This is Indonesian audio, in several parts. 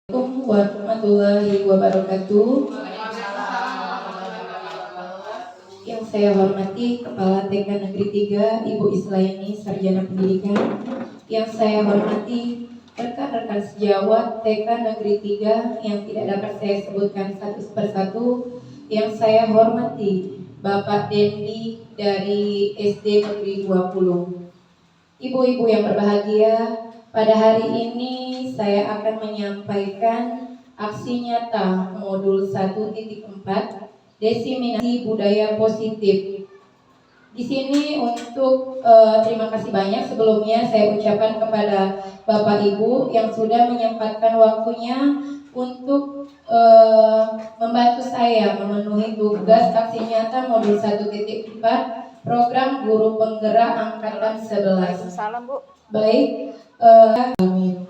Assalamualaikum warahmatullahi wabarakatuh. Yang saya hormati Kepala TK Negeri 3 Ibu Islaini, Sarjana Pendidikan. Yang saya hormati rekan-rekan sejawat TK Negeri 3 yang tidak dapat saya sebutkan satu persatu. Yang saya hormati Bapak Dendi dari SD Negeri 20. Ibu-ibu yang berbahagia, pada hari ini saya akan menyampaikan aksi nyata modul 1.4 Diseminasi Budaya Positif. Di sini untuk terima kasih banyak sebelumnya saya ucapkan kepada Bapak Ibu yang sudah menyempatkan waktunya untuk membantu saya memenuhi tugas aksi nyata modul 1.4 program guru penggerak angkatan 11. Salam, Bu. Baik, amin.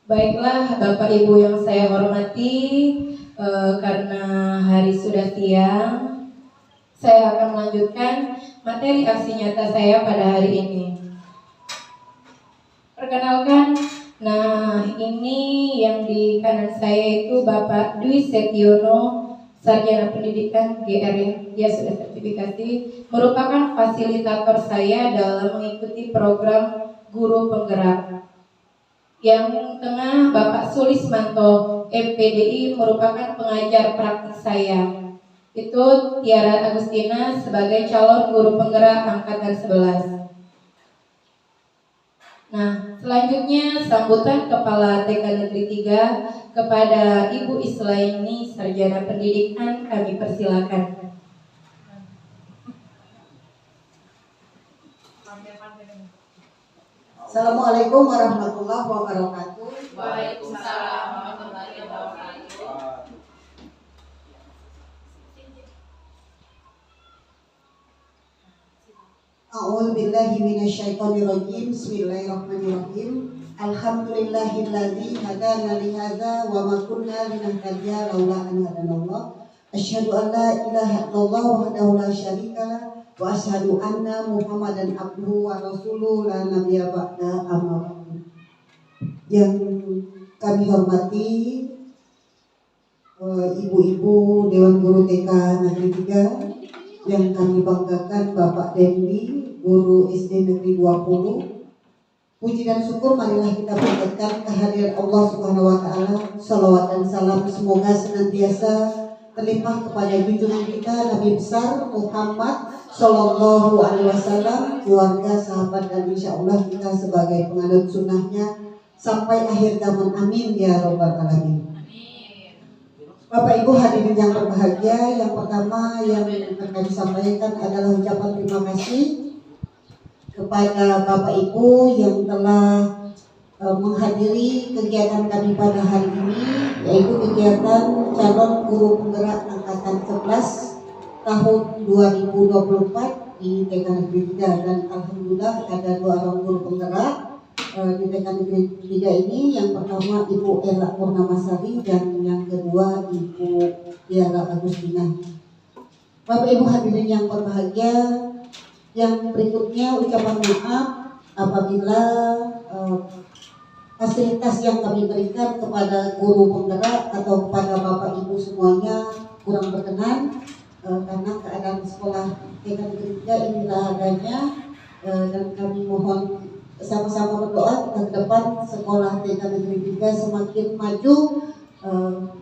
Baiklah Bapak Ibu yang saya hormati, karena hari sudah siang, saya akan melanjutkan materi aksi nyata saya pada hari ini. Perkenalkan, nah ini yang di kanan saya itu Bapak Dwi Setiono, Sarjana Pendidikan GR, dia sudah sertifikasi, merupakan fasilitator saya dalam mengikuti program guru penggerak. Yang tengah Bapak Sulismanto MPDI merupakan pengajar praktik saya. Itu Tiara Agustina sebagai calon guru penggerak angkatan 11. Nah, selanjutnya sambutan Kepala TK Negeri 3 kepada Ibu Islaini, Sarjana Pendidikan, kami persilakan. Assalamualaikum warahmatullahi wabarakatuh. Waalaikumsalam warahmatullahi wabarakatuh. A'udzu billahi minasyaitonir rajim. Bismillahirrahmanirrahim. Alhamdulillahilladzi hadana li hadza wa ma kunna linahtadiya laula an hadanallah. Asyhadu an la ilaha illallah wahdahu la syarika lah wa asyhadu anna Muhammadan abduhu wa rasuluhu la nabiyya ba'da amma ba'du. Yang kami hormati ibu-ibu Dewan Guru TK Negeri 3, yang kami banggakan Bapak Dendi, Guru SD Negeri 20. Puji dan syukur marilah kita panjatkan kehadiran Allah Subhanahu wa taala. Shalawat dan salam semoga senantiasa terlimpah kepada junjungan kita Nabi besar Muhammad Sallallahu Alaihi Wasallam, keluarga, sahabat, dan insya Allah kita sebagai penganut sunnahnya sampai akhir zaman. Amin ya robbal alamin. Bapak Ibu hadirin yang berbahagia, yang pertama yang akan kami sampaikan adalah ucapan terima kasih kepada Bapak Ibu yang telah menghadiri kegiatan kami pada hari ini, yaitu kegiatan calon guru penggerak angkatan 11 tahun 2024 di TK Negeri 3. Dan alhamdulillah ada 2 orang guru penggerak di TK Negeri 3 ini. Yang pertama Ibu Ella Purnamasari dan yang kedua Ibu Tiara Agustina. Bapak Ibu hadirin yang berbahagia, yang berikutnya ucapan maaf apabila fasilitas yang kami berikan kepada guru penggerak atau kepada Bapak Ibu semuanya kurang berkenan, karena keadaan sekolah TK Negeri 3 inilah adanya, dan kami mohon sama-sama berdoa kita ke depan sekolah TK Negeri 3 semakin maju,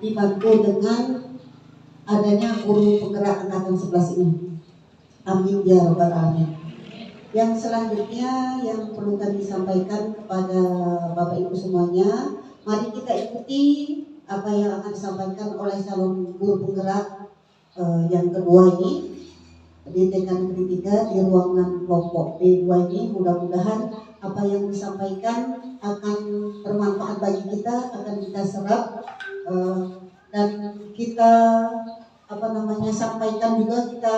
dibantu dengan adanya guru penggerak angkatan 11 ini. Amin ya rabbal alamin. Yang selanjutnya yang perlu kami sampaikan kepada Bapak Ibu semuanya, mari kita ikuti apa yang akan disampaikan oleh calon guru penggerak yang kedua ini di TK Negeri 3 di ruangan kelompok B2 ini. Mudah-mudahan apa yang disampaikan akan bermanfaat bagi kita, akan kita serap, dan kita sampaikan juga kita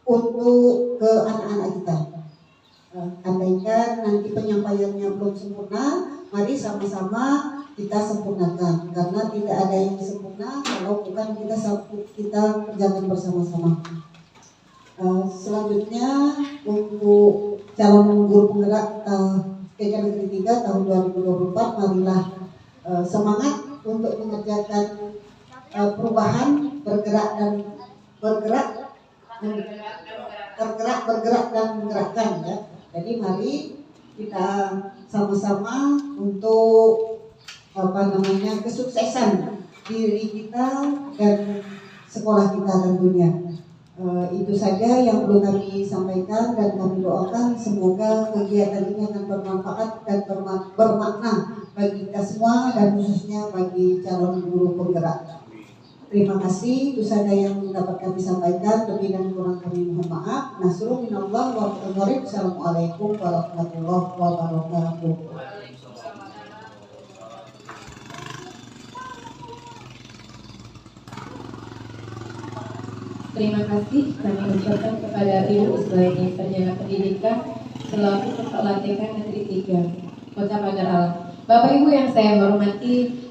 untuk ke anak-anak kita. Andaikan nanti penyampaiannya belum sempurna, mari sama-sama kita sempurnakan, karena tidak ada yang sempurna kalau bukan kita kerjakan bersama-sama. Selanjutnya untuk calon guru penggerak TK Negeri 3 tahun 2024, marilah semangat untuk mengerjakan perubahan, bergerak dan menggerakkan ya. Jadi mari kita sama-sama untuk kesuksesan diri kita dan sekolah kita tentunya. Itu saja yang perlu kami sampaikan dan kami doakan semoga kegiatan ini akan bermanfaat dan bermakna bagi kita semua dan khususnya bagi calon guru penggerak. Terima kasih, itu saja yang dapat kami sampaikan. Lebih dan kurang kami mohon maaf. Nasrul minallah wa bihamdihi. Assalamualaikum warahmatullahi wabarakatuh. Terima kasih kami ucapkan kepada Ibu Islaini Sarjana Pendidikan selaku Kepala TK Negeri 3 Kota Pagar Alam. Bapak Ibu yang saya hormati,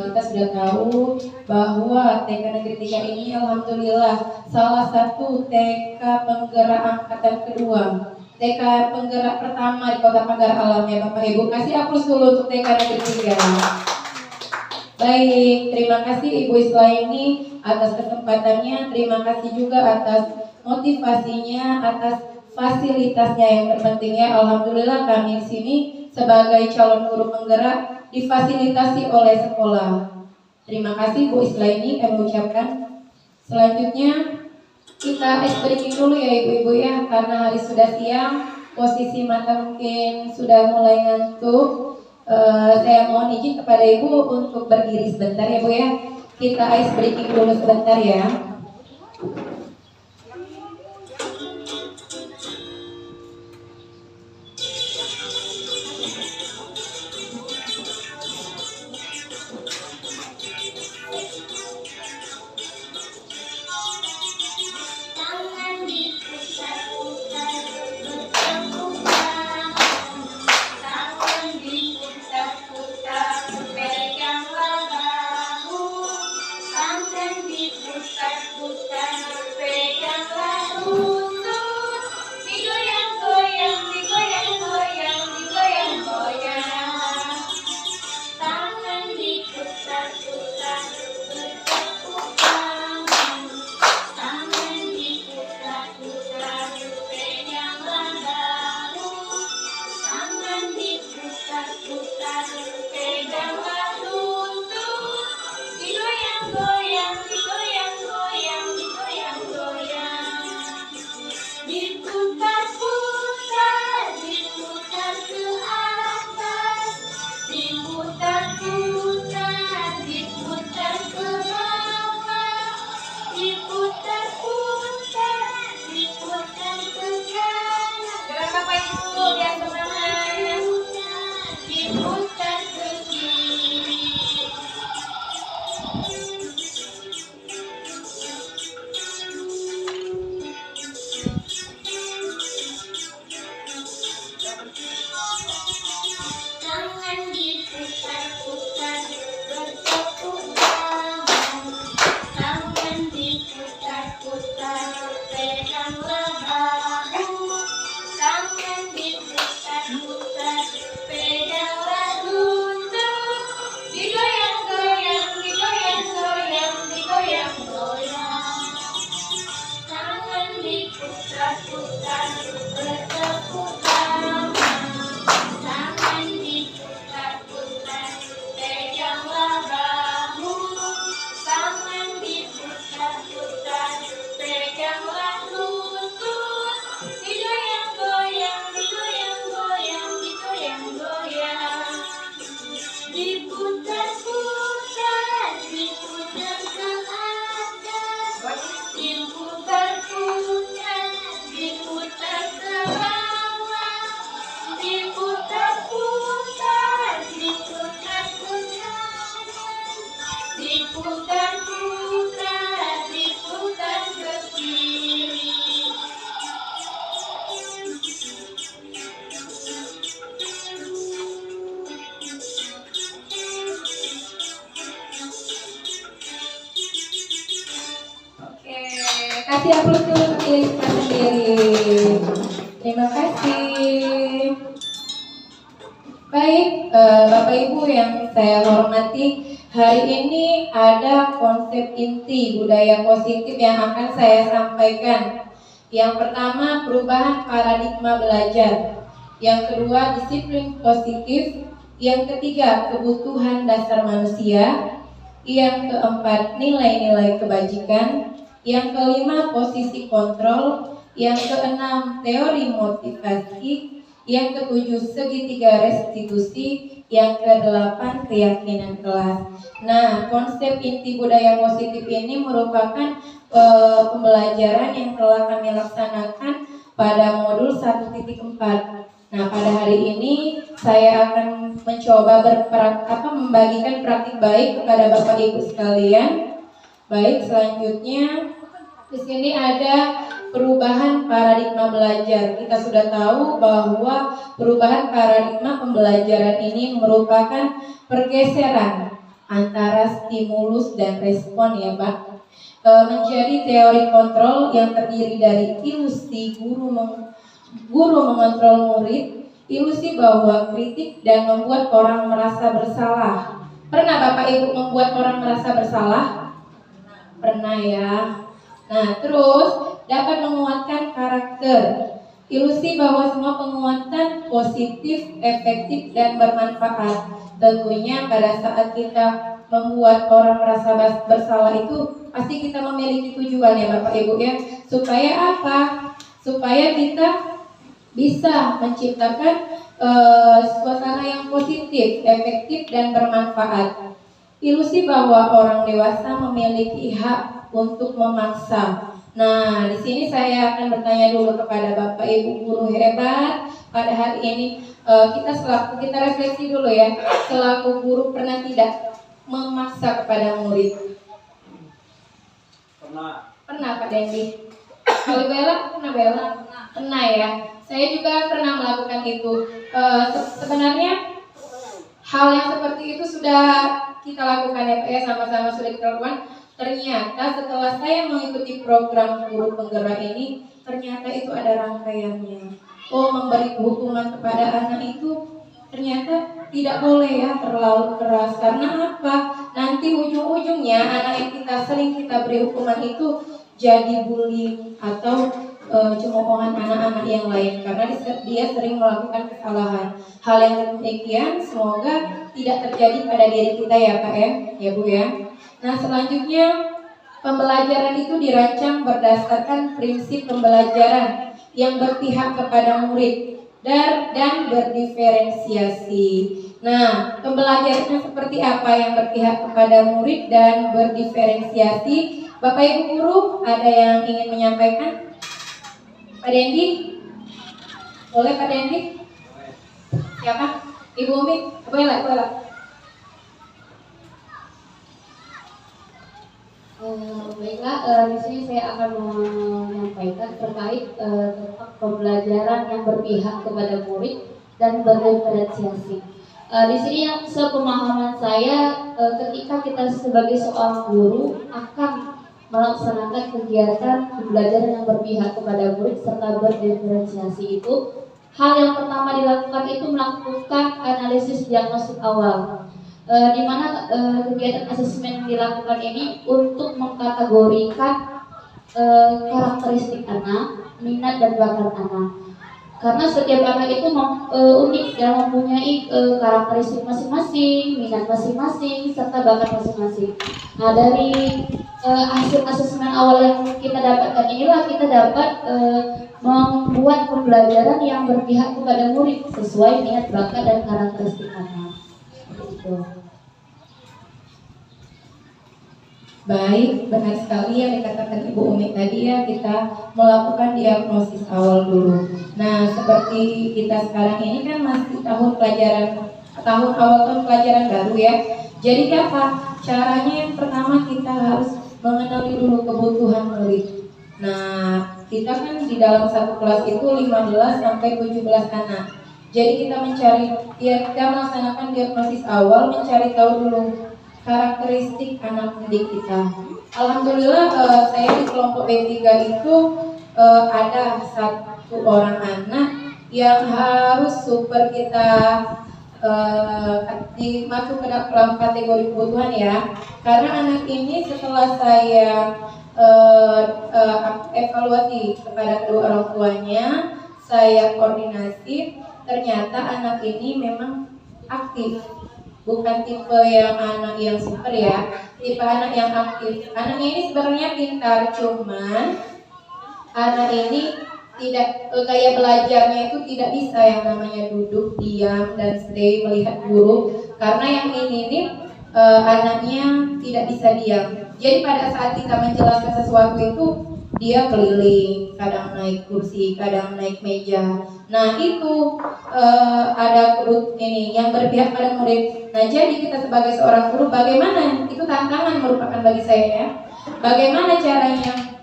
kita sudah tahu bahwa TK Negeri 3 ini alhamdulillah salah satu TK penggerak angkatan kedua, TK penggerak pertama di Kota Pagar Alam ya Bapak Ibu. Kasih aplaus dulu untuk TK Negeri 3. Baik, terima kasih Ibu Islaini atas kesempatannya, terima kasih juga atas motivasinya, atas fasilitasnya yang terpentingnya. Alhamdulillah kami di sini sebagai calon guru penggerak difasilitasi oleh sekolah. Terima kasih Bu Islaini kami ucapkan. Selanjutnya kita ice breaking dulu ya Ibu-ibu ya, karena hari sudah siang, posisi mata mungkin sudah mulai ngantuk. Saya mohon izin kepada Ibu untuk berdiri sebentar ya Bu ya. Kita ice breaking dulu sebentar ya. Kasih aplaus dulu untuk diri kita sendiri. Terima kasih. Baik. Baik, Bapak Ibu yang saya hormati, hari ini ada konsep inti budaya positif yang akan saya sampaikan. Yang pertama, perubahan paradigma belajar. Yang kedua, disiplin positif. Yang ketiga, kebutuhan dasar manusia. Yang keempat, nilai-nilai kebajikan. Yang kelima, posisi kontrol. Yang keenam, teori motivasi. Yang ketujuh, segitiga restitusi. Yang kedelapan, keyakinan kelas. Nah, konsep inti budaya positif ini merupakan pembelajaran yang telah kami laksanakan pada modul 1.4. Nah, pada hari ini saya akan mencoba membagikan praktik baik kepada Bapak Ibu sekalian. Baik, selanjutnya di sini ada perubahan paradigma belajar. Kita sudah tahu bahwa perubahan paradigma pembelajaran ini merupakan pergeseran antara stimulus dan respon ya, Pak. Menjadi teori kontrol yang terdiri dari ilusi guru mengontrol murid, ilusi bahwa kritik dan membuat orang merasa bersalah. Pernah Bapak Ibu membuat orang merasa bersalah? Pernah ya. Nah, terus dapat menguatkan karakter. Ilusi bahwa semua penguatan positif, efektif, dan bermanfaat. Tentunya pada saat kita membuat orang merasa bersalah itu pasti kita memiliki tujuan ya Bapak Ibu ya. Supaya apa? Supaya kita bisa menciptakan suasana yang positif, efektif, dan bermanfaat. Ilusi bahwa orang dewasa memiliki hak untuk memaksa. Nah, di sini saya akan bertanya dulu kepada Bapak Ibu guru hebat pada hari ini. Kita refleksi dulu ya. Selaku guru pernah tidak memaksa kepada murid? Pernah Pak Dendi. Kalau Bella pernah Bella? Pernah ya. Saya juga pernah melakukan itu. Sebenarnya hal yang seperti itu sudah kita lakukan ya Pak ya, sama-sama sudah kita lakukan. Ternyata setelah saya mengikuti program guru penggerak ini, ternyata itu ada rangkaiannya. Memberi hukuman kepada anak itu ternyata tidak boleh ya terlalu keras. Karena apa? Nanti ujung-ujungnya anak yang sering kita beri hukuman itu jadi bullying atau cemoohan anak-anak yang lain karena dia sering melakukan kesalahan. Hal yang demikian semoga tidak terjadi pada diri kita ya Pak ya Bu ya. Nah, selanjutnya pembelajaran itu dirancang berdasarkan prinsip pembelajaran yang berpihak kepada murid dan berdiferensiasi. Nah, pembelajarannya seperti apa yang berpihak kepada murid dan berdiferensiasi? Bapak Ibu guru, ada yang ingin menyampaikan? Pak Dendi? Boleh Pak Dendi? Siapa? Ibu Umi? Boleh. Baiklah, di sini saya akan menyampaikan terkait tentang pembelajaran yang berpihak kepada murid dan berdiferensiasi. Di sini yang sepemahaman saya, ketika kita sebagai seorang guru akan melaksanakan kegiatan pembelajaran yang berpihak kepada murid serta berdiferensiasi itu, hal yang pertama dilakukan itu melakukan analisis diagnostik awal. Di mana kegiatan asesmen yang dilakukan ini untuk mengkategorikan karakteristik anak, minat dan bakat anak. Karena setiap anak itu unik dan mempunyai karakteristik masing-masing, minat masing-masing, serta bakat masing-masing. Nah, dari hasil asesmen awal yang kita dapatkan inilah kita dapat membuat pembelajaran yang berpihak kepada murid sesuai minat, bakat dan karakteristik anak. Baik, benar sekali yang dikatakan Ibu Umi tadi ya, kita melakukan diagnosis awal dulu. Nah, seperti kita sekarang ini kan masih awal tahun pelajaran baru ya. Jadi apa? Caranya yang pertama kita harus mengenali dulu kebutuhan murid. Nah, kita kan di dalam satu kelas itu 15 sampai 17 anak. Jadi kita melaksanakan diagnosis awal, mencari tahu dulu karakteristik anak didik kita. Alhamdulillah saya di kelompok B3 itu ada satu orang anak yang harus super kita masuk ke dalam kategori kebutuhan ya, karena anak ini setelah saya evaluasi kepada kedua orang tuanya, saya koordinasi, ternyata anak ini memang aktif, bukan tipe yang anak yang super ya, tipe anak yang aktif. Anaknya ini sebenarnya pintar, cuman anak ini tidak, gaya belajarnya itu tidak bisa yang namanya duduk diam dan stay melihat guru, karena yang ini nih anaknya tidak bisa diam. Jadi pada saat kita menjelaskan sesuatu itu dia keliling, kadang naik kursi, kadang naik meja. Nah itu ada guru ini yang berpihak pada murid. Nah jadi kita sebagai seorang guru, bagaimana, itu tantangan merupakan bagi saya ya, bagaimana caranya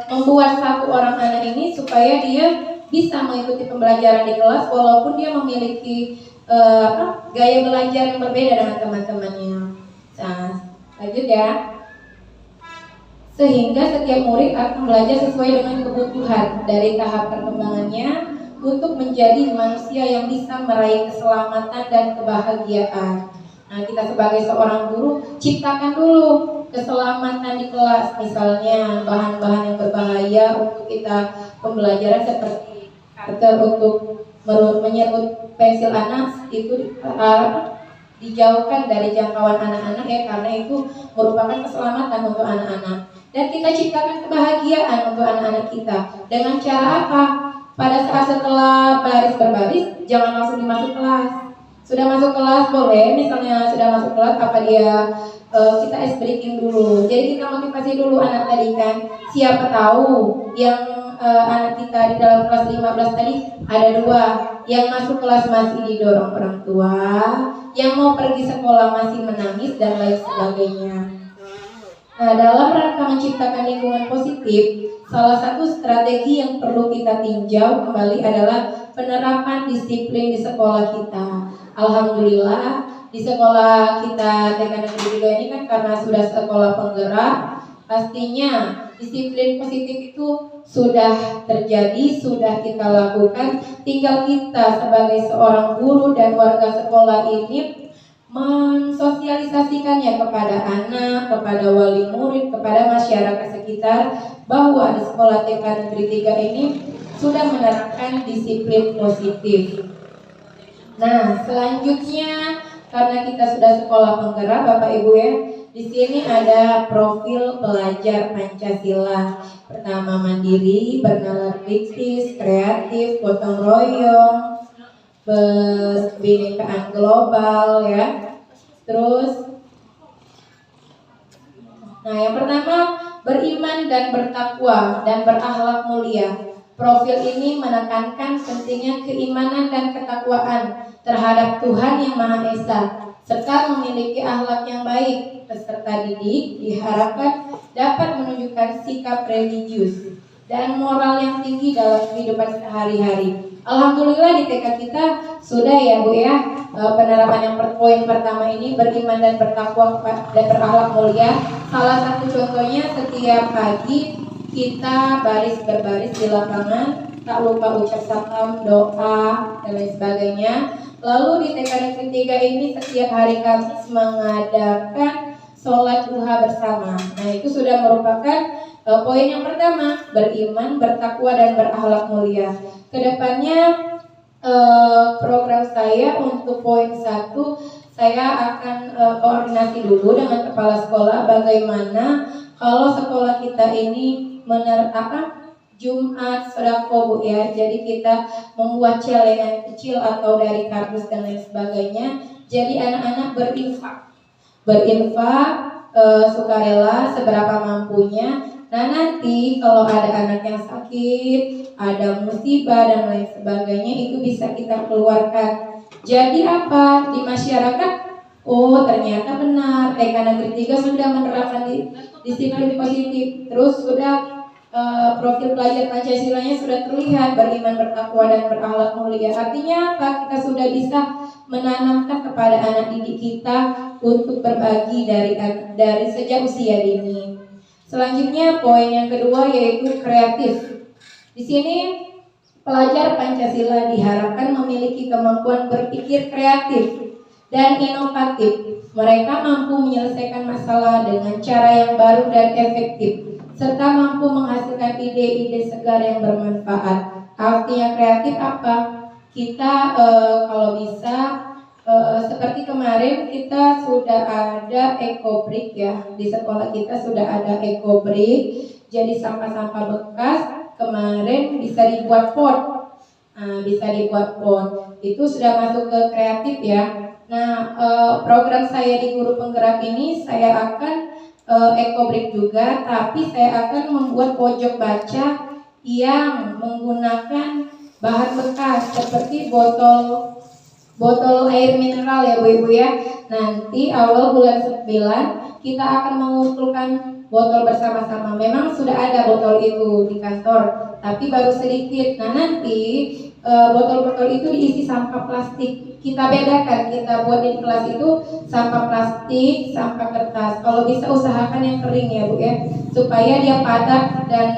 membuat satu orang anak ini supaya dia bisa mengikuti pembelajaran di kelas walaupun dia memiliki gaya belajar yang berbeda dengan teman-temannya. Nah, lanjut ya. Sehingga setiap murid akan belajar sesuai dengan kebutuhan dari tahap perkembangannya untuk menjadi manusia yang bisa meraih keselamatan dan kebahagiaan. Nah, kita sebagai seorang guru ciptakan dulu keselamatan di kelas, misalnya bahan-bahan yang berbahaya untuk kita pembelajaran seperti karter untuk menyerut pensil anak itu dijauhkan dari jangkauan anak-anak ya, karena itu merupakan keselamatan untuk anak-anak. Dan kita ciptakan kebahagiaan untuk anak-anak kita dengan cara apa? Pada saat setelah baris berbaris, jangan langsung dimasuk kelas. Sudah masuk kelas boleh, misalnya sudah masuk kelas apa dia kita ice breaking dulu. Jadi kita motivasi dulu anak tadi kan. Siapa tahu yang anak kita di dalam kelas 15 tadi ada 2 yang masuk kelas masih didorong orang tua, yang mau pergi sekolah masih menangis dan lain sebagainya. Nah, dalam rangka menciptakan lingkungan positif, salah satu strategi yang perlu kita tinjau kembali adalah penerapan disiplin di sekolah kita. Alhamdulillah di sekolah kita TK Negeri 2 ini kan karena sudah sekolah penggerak, pastinya disiplin positif itu sudah terjadi, sudah kita lakukan. Tinggal kita sebagai seorang guru dan warga sekolah ini mensosialisasikannya kepada anak, kepada wali murid, kepada masyarakat sekitar bahwa di sekolah TK Negeri 3 ini sudah menerapkan disiplin positif. Nah, selanjutnya karena kita sudah sekolah penggerak Bapak Ibu ya, di sini ada profil pelajar Pancasila. Pertama mandiri, bernalar kritis, kreatif, gotong royong, kebinekaan global ya. Terus, nah yang pertama beriman dan bertakwa dan berakhlak mulia. Profil ini menekankan pentingnya keimanan dan ketakwaan terhadap Tuhan Yang Maha Esa, serta memiliki akhlak yang baik. Peserta didik diharapkan dapat menunjukkan sikap religius dan moral yang tinggi dalam kehidupan sehari-hari. Alhamdulillah di TK kita sudah ya Bu ya, penerapan yang poin pertama ini beriman dan bertakwa dan berakhlak mulia. Salah satu contohnya setiap pagi kita baris berbaris di lapangan, tak lupa ucap salam, doa dan lain sebagainya. Lalu di TK Negeri 3 ini setiap hari Kamis mengadakan sholat duha bersama. Nah itu sudah merupakan poin yang pertama, beriman, bertakwa dan berakhlak mulia. Kedepannya program saya untuk poin 1, saya akan koordinasi dulu dengan kepala sekolah bagaimana kalau sekolah kita ini Jumat sedekah Bu ya. Jadi kita membuat celengan kecil atau dari kardus dan lain sebagainya. Jadi anak-anak berinfak sukarela seberapa mampunya. Nah nanti kalau ada anak yang sakit, ada musibah dan lain sebagainya, itu bisa kita keluarkan. Jadi apa? Di masyarakat, oh ternyata benar TK Negeri 3 sudah menerapkan disiplin positif. Terus sudah profil pelajar Pancasilanya sudah terlihat, beriman, bertakwa dan berakhlak mulia. Artinya apa? Kita sudah bisa menanamkan kepada anak didik kita untuk berbagi dari sejak usia dini. Selanjutnya poin yang kedua yaitu kreatif. Di sini Pelajar Pancasila diharapkan memiliki kemampuan berpikir kreatif dan inovatif. Mereka mampu menyelesaikan masalah dengan cara yang baru dan efektif, serta mampu menghasilkan ide-ide segar yang bermanfaat. Artinya kreatif apa? Kita kalau bisa seperti kemarin kita sudah ada ekobrik ya, di sekolah kita sudah ada ekobrik. Jadi sampah-sampah bekas kemarin bisa dibuat pot. Nah, bisa dibuat pot. Itu sudah masuk ke kreatif ya. Nah, program saya di Guru Penggerak ini saya akan ekobrik juga, tapi saya akan membuat pojok baca yang menggunakan bahan bekas seperti botol air mineral ya Bu Ibu ya. Nanti awal bulan 9 kita akan mengumpulkan botol bersama-sama. Memang sudah ada botol itu di kantor, tapi baru sedikit. Nah nanti botol-botol itu diisi sampah plastik. Kita bedakan, kita buat di kelas itu sampah plastik, sampah kertas. Kalau bisa usahakan yang kering ya Bu ya, supaya dia padat dan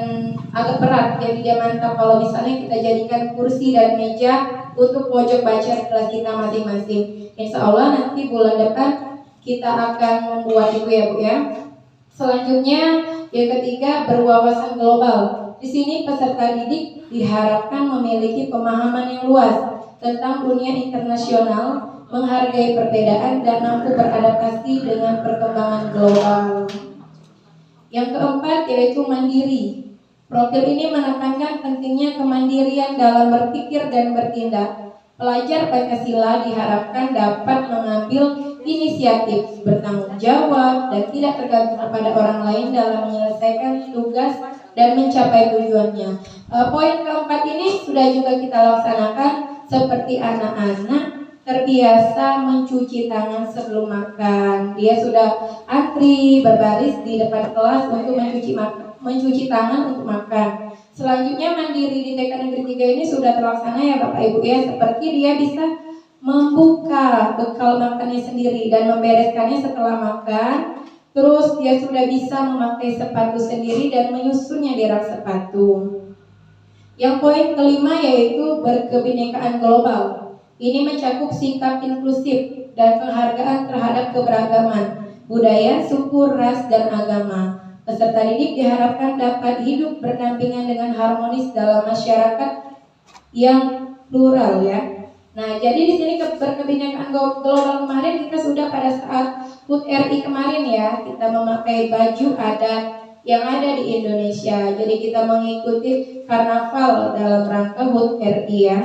agak berat. Jadi dia mantap. Kalau misalnya kita jadikan kursi dan meja untuk pojok baca di kelas kita masing-masing. Insya Allah nanti bulan depan kita akan membuat itu ya Bu ya. Selanjutnya yang ketiga, berwawasan global. Di sini peserta didik diharapkan memiliki pemahaman yang luas tentang dunia internasional, menghargai perbedaan dan mampu beradaptasi dengan perkembangan global. Yang keempat yaitu mandiri. Profil ini menekankan pentingnya kemandirian dalam berpikir dan bertindak. Pelajar Pancasila diharapkan dapat mengambil inisiatif, bertanggung jawab, dan tidak tergantung kepada orang lain dalam menyelesaikan tugas dan mencapai tujuannya. Poin keempat ini sudah juga kita laksanakan, seperti anak-anak terbiasa mencuci tangan sebelum makan. Dia sudah antri berbaris di depan kelas untuk mencuci tangan untuk makan. Selanjutnya mandiri di TK Negeri 3 ini sudah terlaksana ya Bapak Ibu ya, seperti dia bisa membuka bekal makannya sendiri dan membereskannya setelah makan. Terus dia sudah bisa memakai sepatu sendiri dan menyusunnya di rak sepatu. Yang poin kelima yaitu berkebinekaan global. Ini mencakup sikap inklusif dan penghargaan terhadap keberagaman budaya, suku, ras, dan agama. Peserta didik diharapkan dapat hidup berdampingan dengan harmonis dalam masyarakat yang plural ya. Nah, jadi di sini berkebinekaan global kemarin kita sudah pada saat HUT RI kemarin ya, kita memakai baju adat yang ada di Indonesia. Jadi kita mengikuti karnaval dalam rangka HUT RI ya.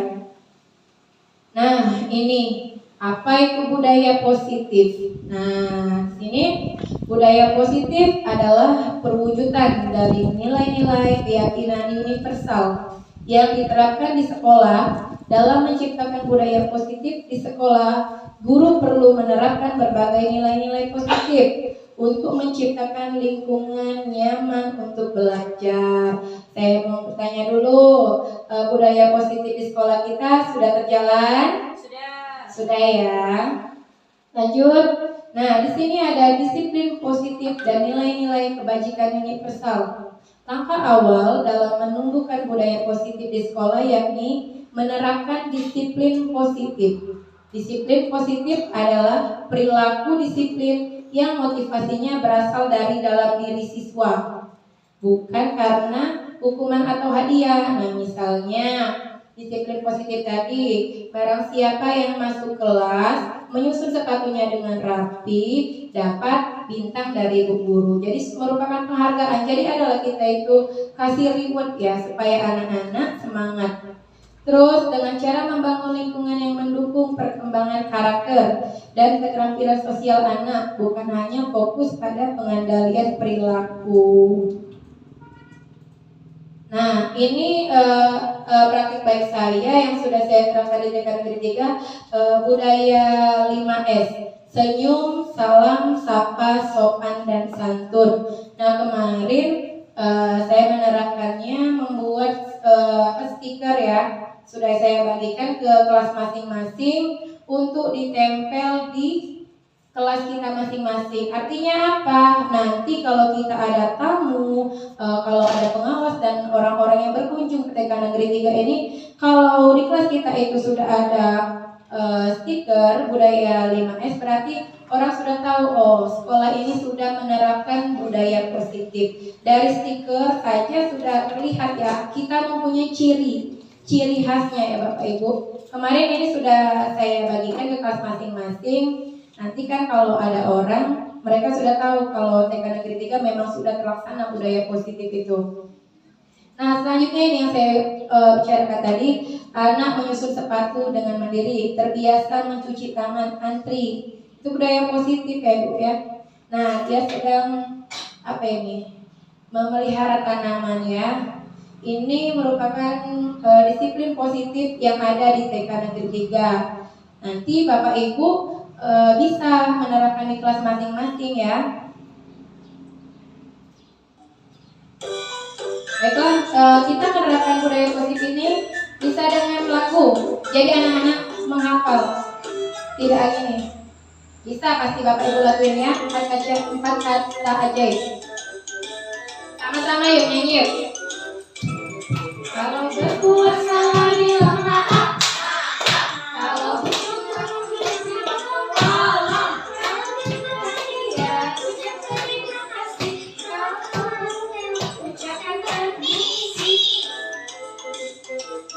Nah, ini apa itu budaya positif? Nah, sini budaya positif adalah perwujudan dari nilai-nilai keyakinan universal yang diterapkan di sekolah. Dalam menciptakan budaya positif di sekolah, guru perlu menerapkan berbagai nilai-nilai positif untuk menciptakan lingkungan nyaman untuk belajar. Saya mau bertanya dulu, budaya positif di sekolah kita sudah terjalan? Sudah ya. Lanjut. Nah, di sini ada disiplin positif dan nilai-nilai kebajikan universal. Langkah awal dalam menumbuhkan budaya positif di sekolah yakni menerapkan disiplin positif. Disiplin positif adalah perilaku disiplin yang motivasinya berasal dari dalam diri siswa, bukan karena hukuman atau hadiah. Nah, misalnya disiplin positif tadi, barang siapa yang masuk kelas menyusun sepatunya dengan rapi dapat bintang dari ibu guru. Jadi merupakan penghargaan. Jadi adalah kita itu kasih reward ya supaya anak-anak semangat. Terus dengan cara membangun lingkungan yang mendukung perkembangan karakter dan keterampilan sosial anak, bukan hanya fokus pada pengandalian perilaku. Nah, ini praktik baik saya yang sudah saya terangkan di TK Negeri 3, budaya 5S. Senyum, salam, sapa, sopan, dan santun. Nah, kemarin saya menerapkannya membuat stiker ya. Sudah saya bagikan ke kelas masing-masing untuk ditempel di kelas kita masing-masing. Artinya apa? Nanti kalau kita ada tamu, kalau ada pengawas dan orang-orang yang berkunjung ke TK Negeri 3 ini, kalau di kelas kita itu sudah ada stiker budaya 5S, berarti orang sudah tahu, oh sekolah ini sudah menerapkan budaya positif. Dari stiker saja sudah terlihat ya, kita mempunyai ciri khasnya ya Bapak Ibu. Kemarin ini sudah saya bagikan ke kelas masing-masing. Nanti kan kalau ada orang, mereka sudah tahu kalau TK Negeri 3 memang sudah terlaksana budaya positif itu. Nah selanjutnya ini yang saya bicarakan tadi, anak menyusun sepatu dengan mandiri, terbiasa mencuci tangan, antri, itu budaya positif ya Bu ya. Nah dia sedang apa ini, memelihara tanaman ya. Ini merupakan disiplin positif yang ada di TK Negeri 3. Nanti Bapak Ibu bisa menerapkan di kelas masing-masing ya. Baiklah, kita menerapkan budaya positif ini bisa dengan lagu. Jadi anak-anak menghafal. Tidak gini. Bisa pasti Bapak Ibu lakuin ya. 4 kata ajaib. Sama-sama yuk nyanyi yuk. Kalau berbuat salah bilang maaf. Kalau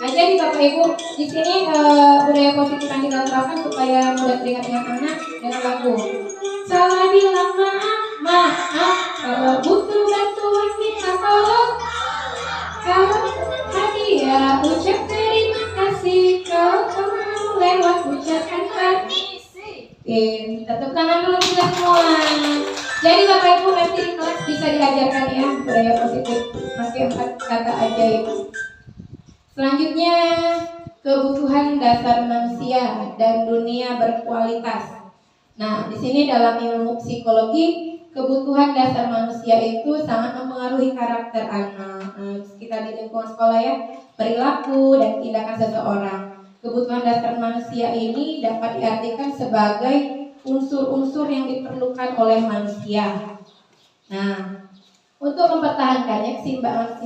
nah jadi Bapak Ibu di sini budaya positif yang kita terapkan supaya mudah teringat dengan anak dengan lagu. Salah bilang maaf, kalau butuh bantuan minta tolong, kalau hadiah ucap terima kasih, kalau kamu lewat ucapkan permisi. Tepuk tangan dulu kita semua. Jadi Bapak Ibu nanti di kelas bisa diajarkan ya budaya positif pakai 4 kata ajaib. Selanjutnya, kebutuhan dasar manusia dan dunia berkualitas. Nah, di sini dalam ilmu psikologi, kebutuhan dasar manusia itu sangat mempengaruhi karakter anak. Kita di lingkungan sekolah ya, perilaku dan tindakan seseorang. Kebutuhan dasar manusia ini dapat diartikan sebagai unsur-unsur yang diperlukan oleh manusia. Nah, untuk mempertahankannya keseimbangan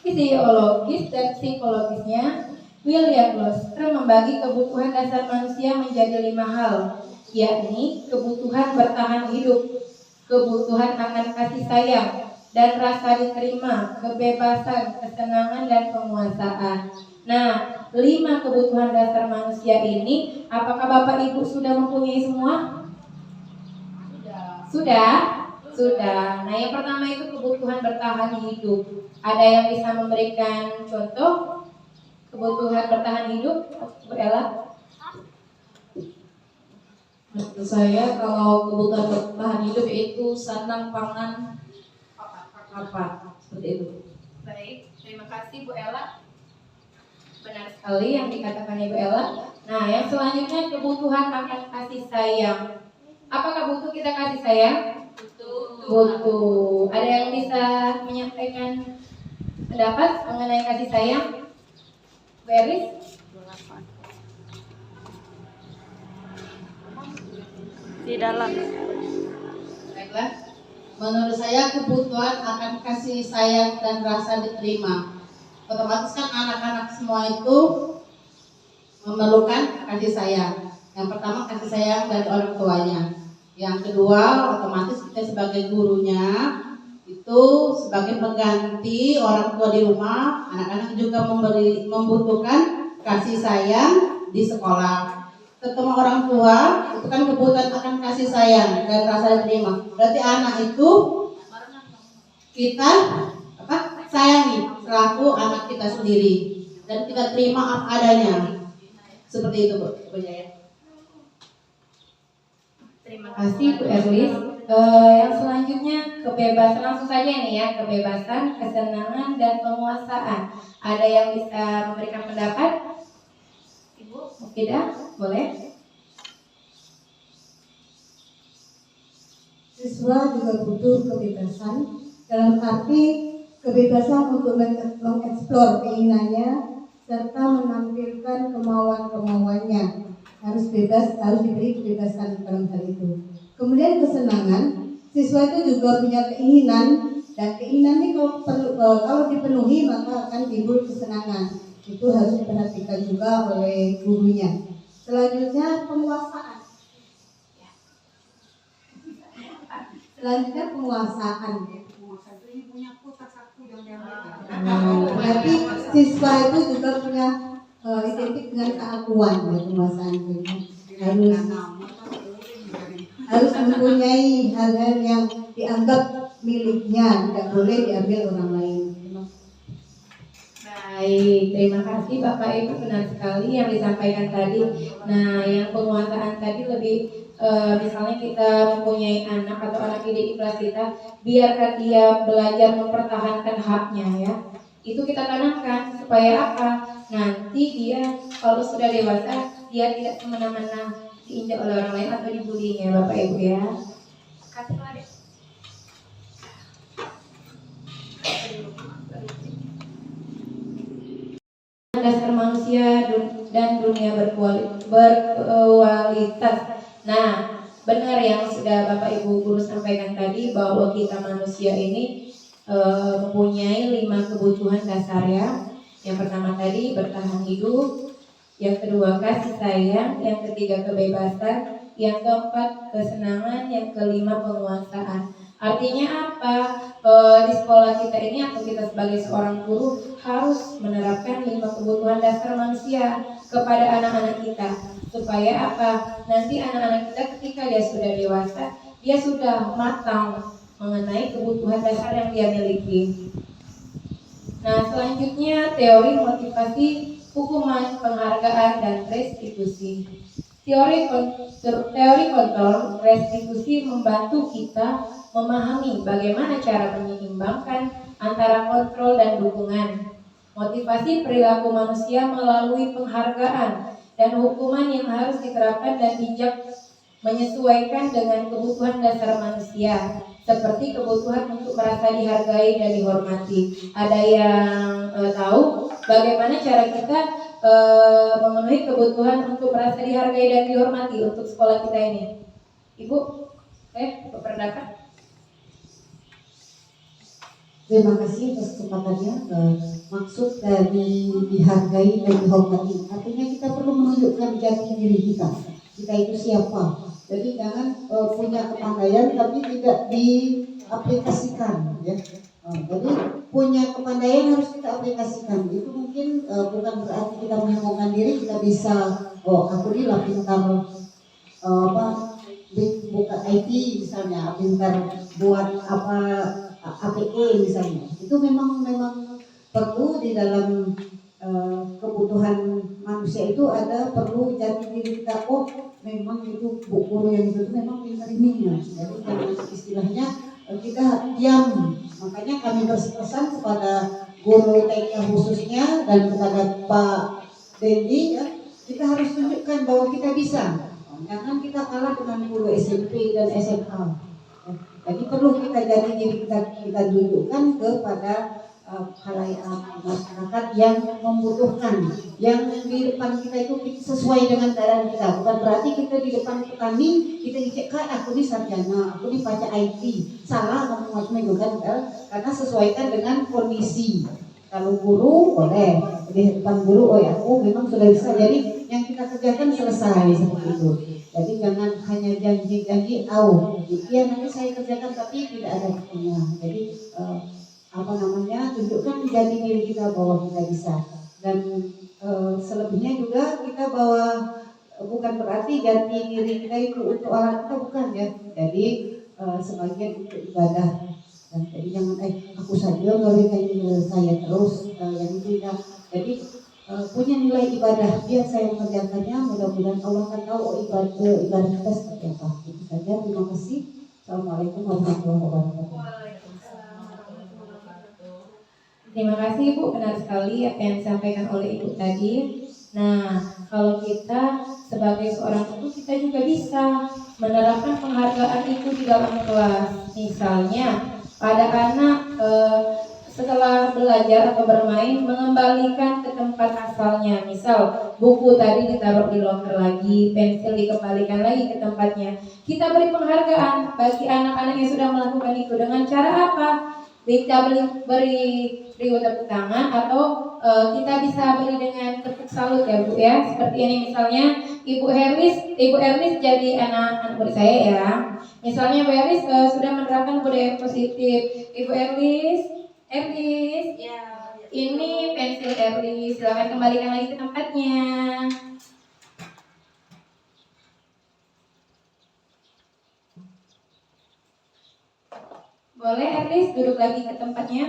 fisiologis dan psikologisnya, William Gloucester membagi kebutuhan dasar manusia menjadi 5 hal, yakni kebutuhan bertahan hidup, kebutuhan akan kasih sayang dan rasa diterima, kebebasan, kesenangan dan penguasaan. Nah, 5 kebutuhan dasar manusia ini, apakah Bapak Ibu sudah mempunyai semua? Sudah? Sudah. Nah, yang pertama itu kebutuhan bertahan hidup. Ada yang bisa memberikan contoh kebutuhan bertahan hidup, Bu Ella? Menurut saya kalau kebutuhan bertahan hidup itu sandang, pangan, apa seperti itu. Baik, terima kasih Bu Ella. Benar sekali yang dikatakan Ibu Ella. Nah, yang selanjutnya kebutuhan akan kasih sayang. Apakah butuh kita kasih sayang? Butuh. Ada yang bisa menyampaikan pendapat mengenai kasih sayang? Bu Eris? Di dalam. Baiklah, menurut saya kebutuhan akan kasih sayang dan rasa diterima. Otomatis kan anak-anak semua itu memerlukan kasih sayang. Yang pertama kasih sayang dari orang tuanya. Yang kedua otomatis kita sebagai gurunya itu sebagai pengganti orang tua di rumah, anak-anak juga membutuhkan kasih sayang di sekolah. Ketemu orang tua itu kan kebutuhan akan kasih sayang dan rasa diterima. Berarti anak itu kita sayangi selaku anak kita sendiri dan kita terima apa adanya. Seperti itu Bu Jaya. Terima kasih Bu Erlis. Yang selanjutnya kebebasan, langsung saja nih ya, kebebasan, kesenangan dan penguasaan. Ada yang bisa memberikan pendapat? Ibu Mufidah, boleh? Siswa juga butuh kebebasan dalam arti kebebasan untuk mengeksplor keinginannya serta menampilkan kemauan-kemauannya. harus bebas, harus diberi kebebasan dalam hal itu. Kemudian kesenangan, siswa itu juga punya keinginan, dan keinginan ini kalau dipenuhi maka akan timbul kesenangan. Itu harus diperhatikan juga oleh gurunya. Selanjutnya penguasaan. Berarti siswa itu juga punya identik dengan keakuan ya, penguasaan itu. Harus mempunyai hal-hal yang dianggap miliknya, tidak boleh diambil orang lain. Baik, terima kasih Bapak Ibu, benar sekali yang disampaikan tadi. Nah, yang penguasaan tadi lebih misalnya kita mempunyai anak atau anak didik di kelas kita, biarkan dia belajar mempertahankan haknya ya. Itu kita tanamkan supaya apa? Nanti dia kalau sudah dewasa dia tidak semena-mena diinjak oleh orang lain atau dibulinya Bapak Ibu ya. Dasar manusia dan dunia berkualitas. Nah, benar yang sudah Bapak Ibu guru sampaikan tadi bahwa kita manusia ini mempunyai 5 kebutuhan dasar ya. Yang pertama tadi bertahan hidup, yang kedua kasih sayang, yang ketiga kebebasan, yang keempat kesenangan, yang kelima penguasaan. Artinya apa? Di sekolah kita ini atau kita sebagai seorang guru harus menerapkan 5 kebutuhan dasar manusia kepada anak-anak kita. Supaya apa? Nanti anak-anak kita ketika dia sudah dewasa, dia sudah matang mengenai kebutuhan dasar yang dia miliki. Nah, selanjutnya teori motivasi, hukuman, penghargaan, dan restitusi. Teori kontrol restitusi membantu kita memahami bagaimana cara menyeimbangkan antara kontrol dan dukungan. Motivasi perilaku manusia melalui penghargaan dan hukuman yang harus diterapkan dan bijak menyesuaikan dengan kebutuhan dasar manusia, seperti kebutuhan untuk merasa dihargai dan dihormati. Ada yang tahu bagaimana cara kita memenuhi kebutuhan untuk merasa dihargai dan dihormati untuk sekolah kita ini? Ibu, Perdaka. Terima kasih atas kesempatannya. Maksud dari dihargai dan dihormati, artinya kita perlu menunjukkan jati diri kita. Kita itu siapa? Jadi jangan punya kepandaian tapi tidak diaplikasikan, ya. Jadi punya kepandaian harus kita aplikasikan. Itu mungkin bukan berarti kita menyombongkan diri, kita bisa, aku ini lah pintar buka IT misalnya, pintar buat apa APK misalnya. Itu memang perlu di dalam kebutuhan manusia itu ada perlu jati diri kita. Memang itu bu guru yang itu memang pintar ini ya. Jadi jangan istilahnya kita diam. Makanya kami berpesan kepada guru TK khususnya dan kepada Pak Dendi ya, kita harus tunjukkan bahwa kita bisa. Jangan kita kalah dengan guru SMP dan SMA. Jadi perlu kita jati diri kita tunjukkan kepada khalayak masyarakat yang membutuhkan, yang di depan kita itu sesuai dengan keadaan kita. Bukan berarti kita di depan petani kita dicek, aku ini sarjana, aku ini baca IT, salah macam-macam itu kan, karena sesuaikan dengan kondisi. Kalau guru boleh di depan guru, aku memang sudah bisa, jadi yang kita kerjakan selesai seperti itu. Jadi jangan hanya janji-janji, iya nanti saya kerjakan tapi tidak ada buktinya. Jadi tunjukkan jati diri kita bahwa kita bisa. Dan selebihnya juga kita bahwa bukan berarti jati diri kita itu untuk orang kita, bukan ya. Jadi sebagian untuk ibadah. Dan jadi jangan aku saja nggak kayak saya terus yang itu ya. Jadi punya nilai ibadah, biar saya mengerjakannya, mudah-mudahan Allah akan tahu ibadah kita seperti apa. Itu saja, terima kasih. Assalamualaikum warahmatullahi wabarakatuh. Terima kasih Ibu, benar sekali apa yang disampaikan oleh Ibu tadi. Nah, kalau kita sebagai seorang guru, kita juga bisa menerapkan penghargaan itu di dalam kelas. Misalnya pada anak setelah belajar atau bermain mengembalikan ke tempat asalnya. Misal buku tadi ditaruh di loker lagi, pensil dikembalikan lagi ke tempatnya. Kita beri penghargaan bagi anak-anak yang sudah melakukan itu dengan cara apa? Kita beri tepuk tangan atau kita bisa beri dengan tepuk salut ya Bu ya. Seperti ini misalnya Ibu Herlis jadi anak murid saya ya. Misalnya Bu Herlis sudah menerapkan budaya positif. Ibu Herlis, ini pensil Herlis, silakan kembalikan lagi ke tempatnya. Boleh Herlis duduk lagi ke tempatnya.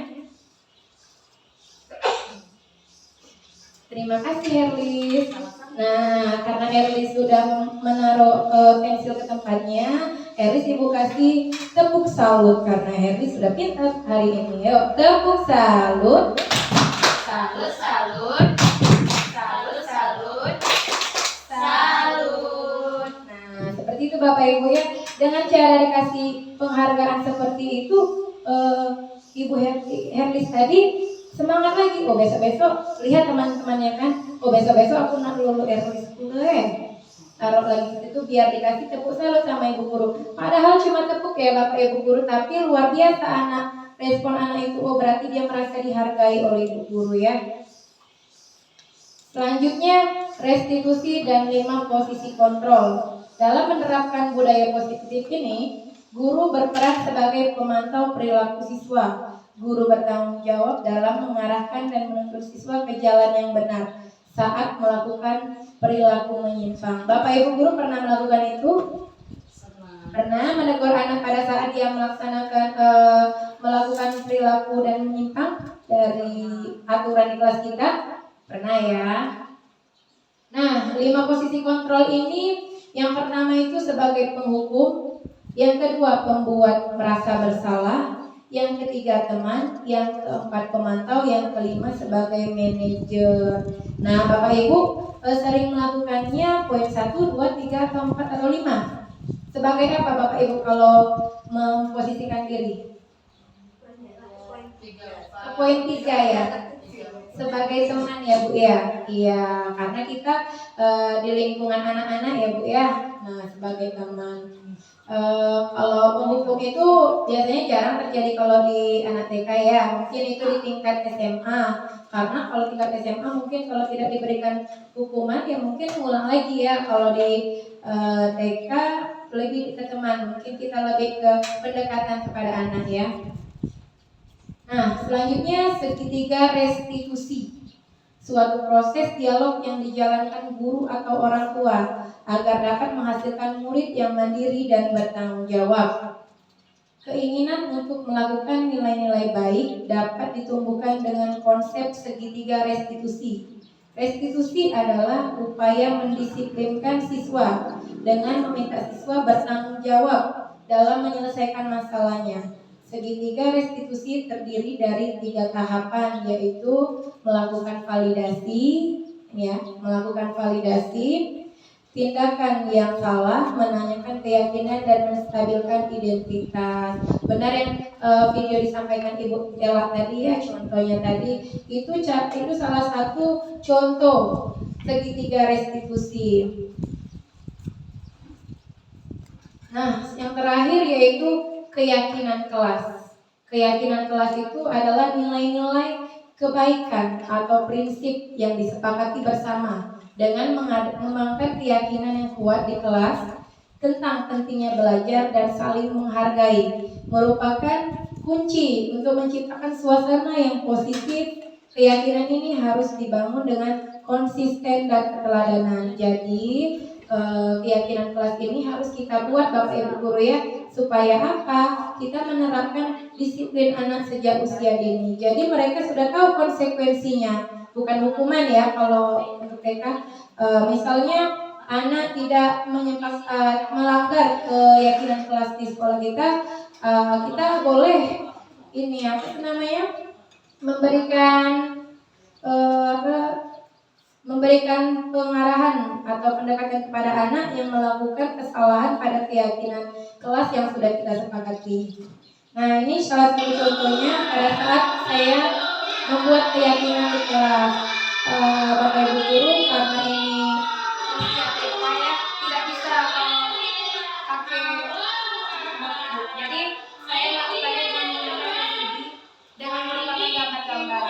Terima kasih Herlis. Nah, karena Herlis sudah menaruh pensil ke tempatnya, Herlis Ibu kasih tepuk salut karena Herlis sudah pintar hari ini. Yuk, tepuk salut. Salut, salut. Salut, salut. Salut. Nah, seperti itu Bapak Ibu ya. Dengan cara dikasih penghargaan seperti itu, Ibu Herlis tadi semangat lagi. Oh besok-besok lihat teman-temannya kan. Oh besok-besok aku nak lulu Herlis taruh lagi situ biar dikasih tepuk salut sama ibu guru. Padahal cuma tepuk ya Bapak Ibu guru, tapi luar biasa respon anak itu. Oh berarti dia merasa dihargai oleh ibu guru ya. Selanjutnya restitusi dan 5 posisi kontrol. Dalam menerapkan budaya positif ini, guru berperan sebagai pemantau perilaku siswa. Guru bertanggung jawab dalam mengarahkan dan menuntun siswa ke jalan yang benar saat melakukan perilaku menyimpang. Bapak Ibu guru pernah melakukan itu? Pernah menegur anak pada saat dia melakukan perilaku dan menyimpang dari aturan di kelas kita? Pernah ya. Nah, 5 posisi kontrol ini yang pertama itu sebagai penghukum, yang kedua pembuat merasa bersalah, yang ketiga teman, yang keempat pemantau, yang kelima sebagai manajer. Nah, Bapak Ibu sering melakukannya poin 1, 2, 3, atau 4 atau 5. Sebagai apa Bapak Ibu kalau memposisikan diri? Poin 3 ya. Sebagai teman ya Bu ya. Iya, karena kita di lingkungan anak-anak ya Bu ya. Nah, sebagai teman. Kalau penghukum itu biasanya jarang terjadi kalau di anak TK ya. Mungkin itu di tingkat SMA. Karena kalau tingkat SMA mungkin kalau tidak diberikan hukuman ya mungkin ngulang lagi ya. Kalau di TK lebih ke teman. Mungkin kita lebih ke pendekatan kepada anak ya. Nah, selanjutnya segitiga restitusi. Suatu proses dialog yang dijalankan guru atau orang tua agar dapat menghasilkan murid yang mandiri dan bertanggung jawab. Keinginan untuk melakukan nilai-nilai baik dapat ditumbuhkan dengan konsep segitiga restitusi. Restitusi adalah upaya mendisiplinkan siswa dengan meminta siswa bertanggung jawab dalam menyelesaikan masalahnya. Segitiga restitusi terdiri dari 3 tahapan, yaitu melakukan validasi, tindakan yang salah, menanyakan keyakinan dan menstabilkan identitas. Benar yang video disampaikan Ibu Ella tadi ya, contohnya tadi itu salah satu contoh segitiga restitusi. Nah, yang terakhir yaitu keyakinan kelas. Keyakinan kelas itu adalah nilai-nilai kebaikan atau prinsip yang disepakati bersama dengan mengembangkan keyakinan yang kuat di kelas tentang pentingnya belajar dan saling menghargai, merupakan kunci untuk menciptakan suasana yang positif. Keyakinan ini harus dibangun dengan konsisten dan keteladanan. Jadi keyakinan kelas ini harus kita buat Bapak Ibu guru ya, supaya apa? Kita menerapkan disiplin anak sejak usia dini. Jadi mereka sudah tahu konsekuensinya, bukan hukuman ya kalau untuk TK. Misalnya anak tidak melanggar keyakinan kelas di sekolah kita, kita boleh memberikan pengarahan atau pendekatan kepada anak yang melakukan kesalahan pada keyakinan kelas yang sudah kita sepakati. Nah, ini salah satu contohnya pada saat saya membuat keyakinan di kelas. Bapak Ibu guru, karena ini usia TK ya, tidak bisa pakai notebook. Jadi saya melakukannya dengan menggunakan LCD dengan menggunakan gambar-gambar.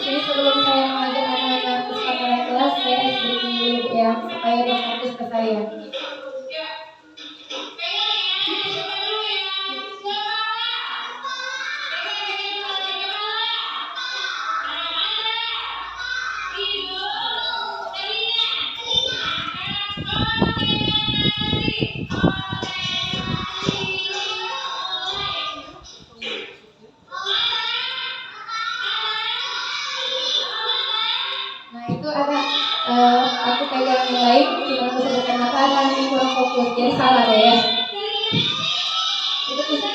Jadi sebelum saya mengajar anak-anak kesempatan kelas, saya harus briefing dulu ya, supaya dia fokus ke saya. Nah itu ada aku pegang yang lain, cuma aku sebutkan apa ada yang kurang fokus, jadi salah deh ya. Itu bisa.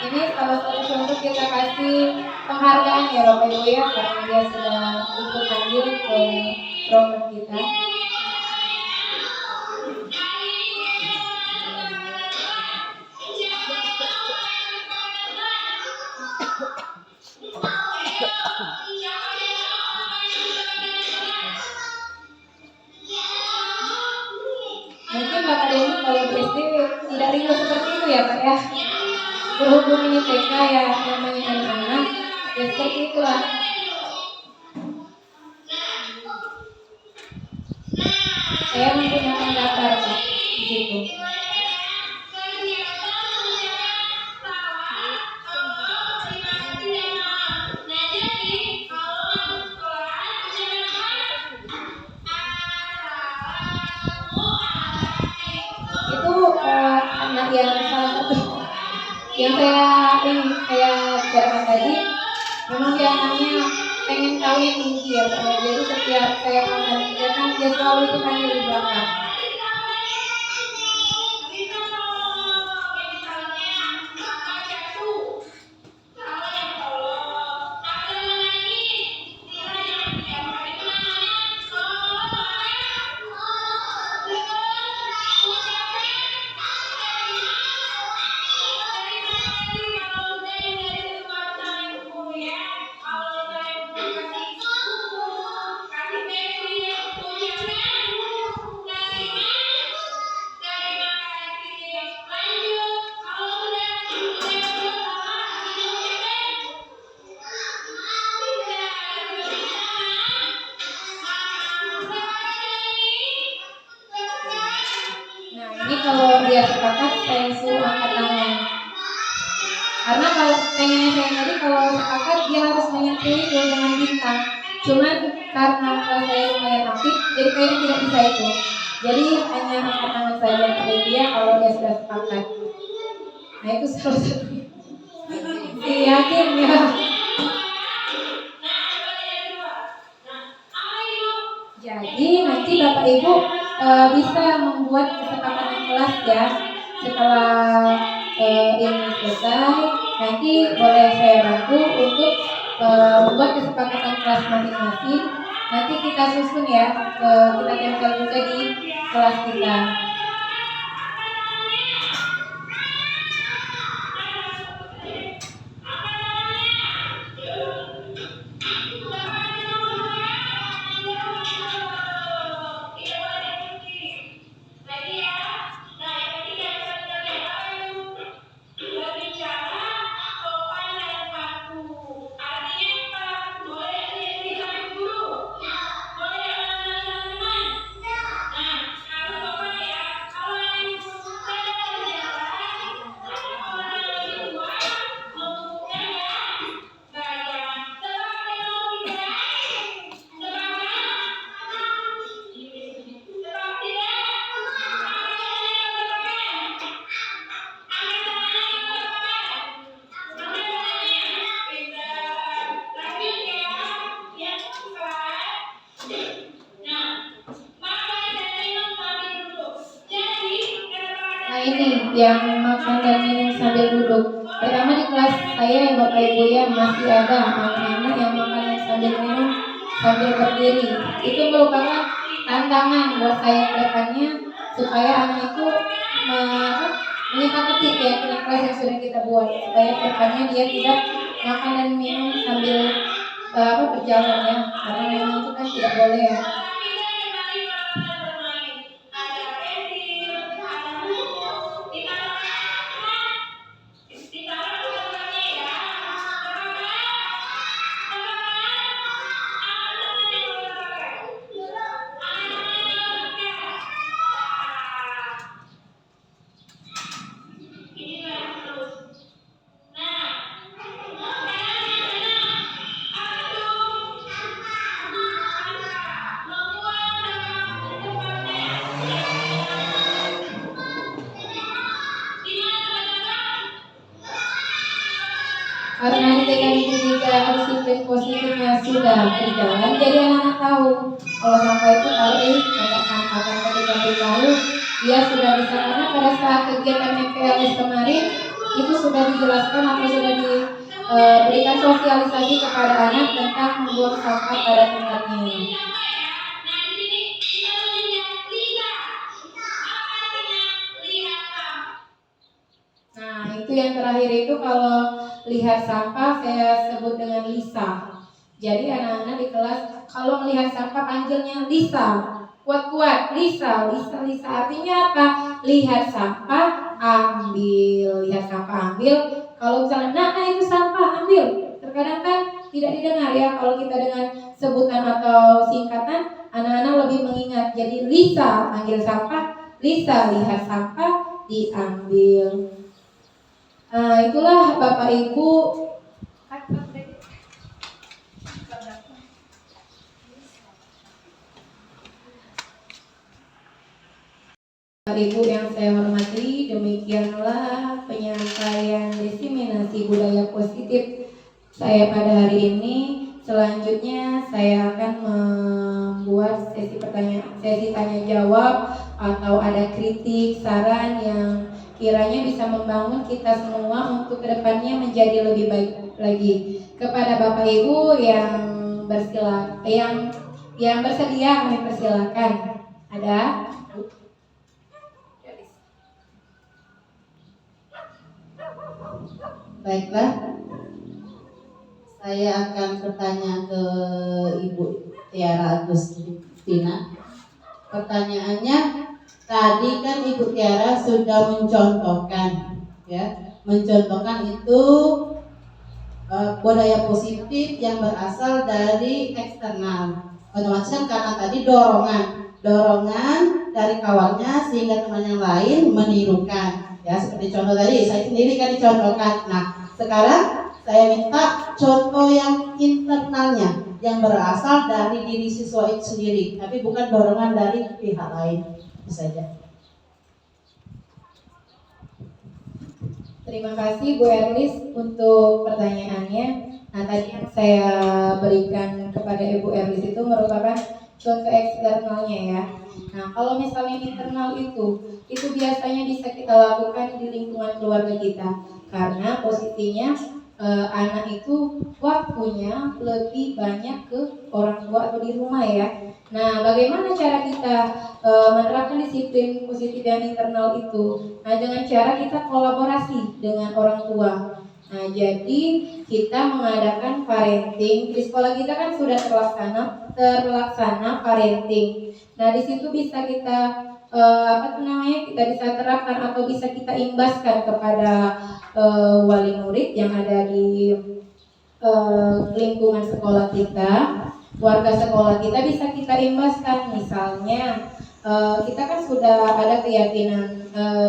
Ini salah satu contoh kita kasih penghargaan ya Bapak Ibu ya, karena dia sudah ikut andil ke program kita. Mungkin Bapak Denny kalau SD tidak rindu seperti itu ya Pak ya. Berhubung ini TK ya, namanya anak-anak, ya seperti itulah. Saya menggunakan gambar Pak di situ. Itu anak yang salah satu yang saya bicarakan tadi, memang dia anaknya pengen tahu yang tinggi ya Pak. Jadi setiap saya mengajarkan dia selalu itu panggil di belakang. Ini kalau dia sepakat saya suruh angkat tangan. Karena kalau pengennya saya tadi kalau sepakat dia harus menyentui dengan bintang. Cuman karena saya lumayan aktif, jadi kayaknya tidak bisa itu. Jadi hanya angkat tangan saja pada dia kalau dia sudah sepakat. Nah itu salah satunya. Yakin ya. Jadi nanti Bapak Ibu bisa membuat kesepakatan kelas ya. Setelah ini selesai, nanti boleh saya bantu untuk membuat kesepakatan kelas masing-masing. Nanti kita susun ya, kita tempel juga di kelas kita. Nah ini yang makan dan minum sambil duduk. Pertama di kelas saya ya Bapak Ibu ya masih ada anak-anak yang makan sambil minum sambil berdiri. Itu merupakan tantangan buat saya ke depannya supaya anak itu menyepakati keyakinan kelas yang sudah kita buat supaya ke depannya dia tidak makan dan minum sambil berjalan ya, karena memang itu kan tidak boleh ya. Karena di TK disiplin positifnya sudah berjalan, jadi anak-anak tahu kalau sampah itu tahu tempat sampah dan ketika tahu dia sudah bisa, karena pada saat kegiatan MPLS kemarin itu sudah dijelaskan atau sudah diberikan sosialisasi kepada anak tentang membuang sampah pada tempatnya. Nah itu yang terakhir itu kalau lihat sampah saya sebut dengan Lisa. Jadi anak-anak di kelas kalau melihat sampah panggilnya Lisa, kuat-kuat Lisa, Lisa, Lisa. Artinya apa? Lihat sampah ambil, lihat sampah ambil. Kalau misalnya nah itu sampah ambil, terkadang kan tidak didengar ya. Kalau kita dengan sebutan atau singkatan, anak-anak lebih mengingat. Jadi Lisa ambil sampah, Lisa lihat sampah diambil. Nah itulah Bapak Ibu. Bapak Ibu yang saya hormati, demikianlah penyampaian diseminasi budaya positif saya pada hari ini. Selanjutnya saya akan membuat sesi tanya jawab atau ada kritik, saran yang kiranya bisa membangun kita semua untuk kedepannya menjadi lebih baik lagi. Kepada Bapak Ibu yang bersedia kami persilakan. Ada? Baiklah, saya akan bertanya ke Ibu Tiara Agustina. Pertanyaannya, tadi kan Ibu Tiara sudah mencontohkan, ya, mencontohkan itu budaya positif yang berasal dari eksternal. Otomatis kan karena tadi dorongan dari kawannya sehingga teman yang lain menirukan. Ya, seperti contoh tadi, saya sendiri kan dicontohkan. Nah, sekarang saya minta contoh yang internalnya, yang berasal dari diri siswa itu sendiri, tapi bukan dorongan dari pihak lain. Itu saja. Terima kasih Bu Erlis untuk pertanyaannya. Nah tadi yang saya berikan kepada Ibu Erlis itu merupakan contoh eksternalnya ya. Nah kalau misalnya internal itu biasanya bisa kita lakukan di lingkungan keluarga kita, karena posisinya anak itu waktunya lebih banyak ke orang tua atau di rumah ya. Nah bagaimana cara kita menerapkan disiplin positif dan internal itu? Nah dengan cara kita kolaborasi dengan orang tua. Nah jadi kita mengadakan parenting di sekolah kita kan sudah terlaksana parenting. Nah di situ bisa kita kita bisa terapkan atau bisa kita imbaskan kepada wali murid yang ada di lingkungan sekolah kita, warga sekolah kita bisa kita imbaskan. Misalnya kita kan sudah ada keyakinan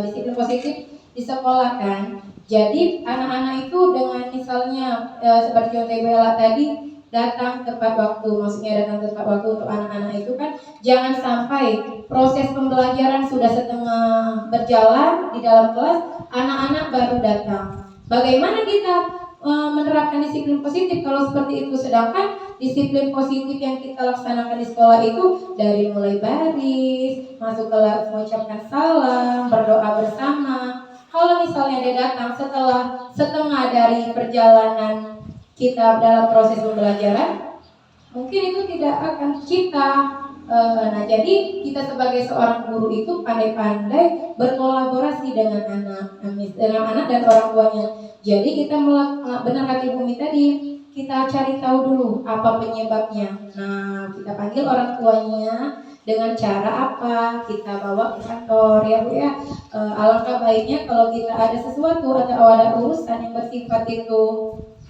disiplin positif di sekolah kan. Jadi anak-anak itu dengan misalnya seperti contoh Bella tadi datang tepat waktu, maksudnya datang tepat waktu untuk anak-anak itu kan jangan sampai proses pembelajaran sudah setengah berjalan di dalam kelas, anak-anak baru datang. Bagaimana kita menerapkan disiplin positif kalau seperti itu? Sedangkan disiplin positif yang kita laksanakan di sekolah itu dari mulai baris, masuk kelas mengucapkan salam, berdoa bersama, misalnya dia datang setelah setengah dari perjalanan kita dalam proses pembelajaran, mungkin itu tidak akan kita. Nah, jadi kita sebagai seorang guru itu pandai-pandai berkolaborasi dengan anak dan orang tuanya. Jadi kita benar kata Ibu Umi tadi, kita cari tahu dulu apa penyebabnya. Nah, kita panggil orang tuanya dengan cara apa, kita bawa ke kantor ya Bu ya. Alangkah baiknya kalau kita ada sesuatu atau ada urusan yang bersifat itu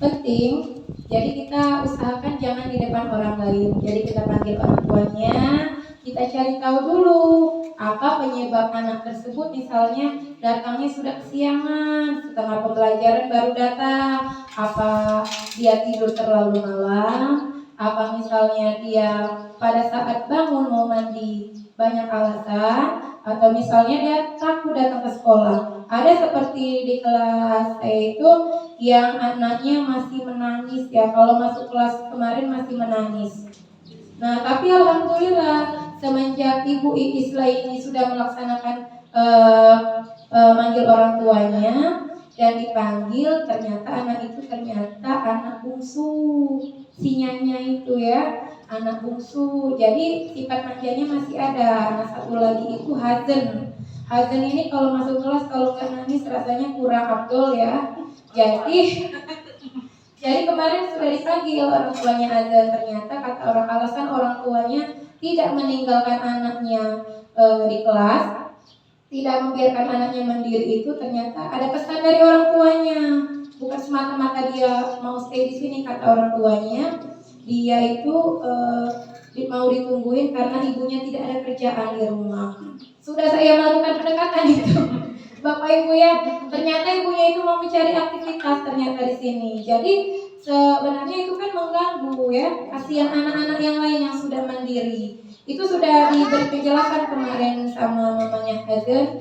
penting, jadi kita usahakan jangan di depan orang lain. Jadi kita panggil orang tuanya, kita cari tahu dulu apa penyebab anak tersebut, misalnya datangnya sudah kesiangan, setengah pembelajaran baru datang, apa dia tidur terlalu malam, apa misalnya dia pada saat bangun mau mandi banyak alasan, atau misalnya dia takut datang ke sekolah. Ada seperti di kelas saya itu yang anaknya masih menangis ya, kalau masuk kelas kemarin masih menangis. Nah, tapi alhamdulillah semenjak Ibu Isla ini sudah melaksanakan manggil orang tuanya dan dipanggil, ternyata anak itu anak bungsu, si Nyanya itu ya, anak bungsu. Jadi sifat manjanya masih ada. Nah, satu lagi itu Hazen. Hazen ini kalau masuk kelas kalau nggak nangis rasanya kurang afdol ya. Jadi kemarin sudah dipanggil orang tuanya Hazen, ternyata kata alasan orang tuanya tidak meninggalkan anaknya di kelas, tidak membiarkan anaknya mandiri, itu ternyata ada pesan dari orang tuanya. Bukan semata-mata dia mau stay di sini, kata orang tuanya, dia itu mau ditungguin karena ibunya tidak ada kerjaan di rumah. Sudah saya melakukan pendekatan itu, Bapak Ibu ya, ternyata ibunya itu mau mencari aktivitas ternyata di sini. Jadi sebenarnya itu kan mengganggu ya, kasihan anak-anak yang lain yang sudah mandiri. Itu sudah diberi penjelasan kemarin sama mamanya Hazen.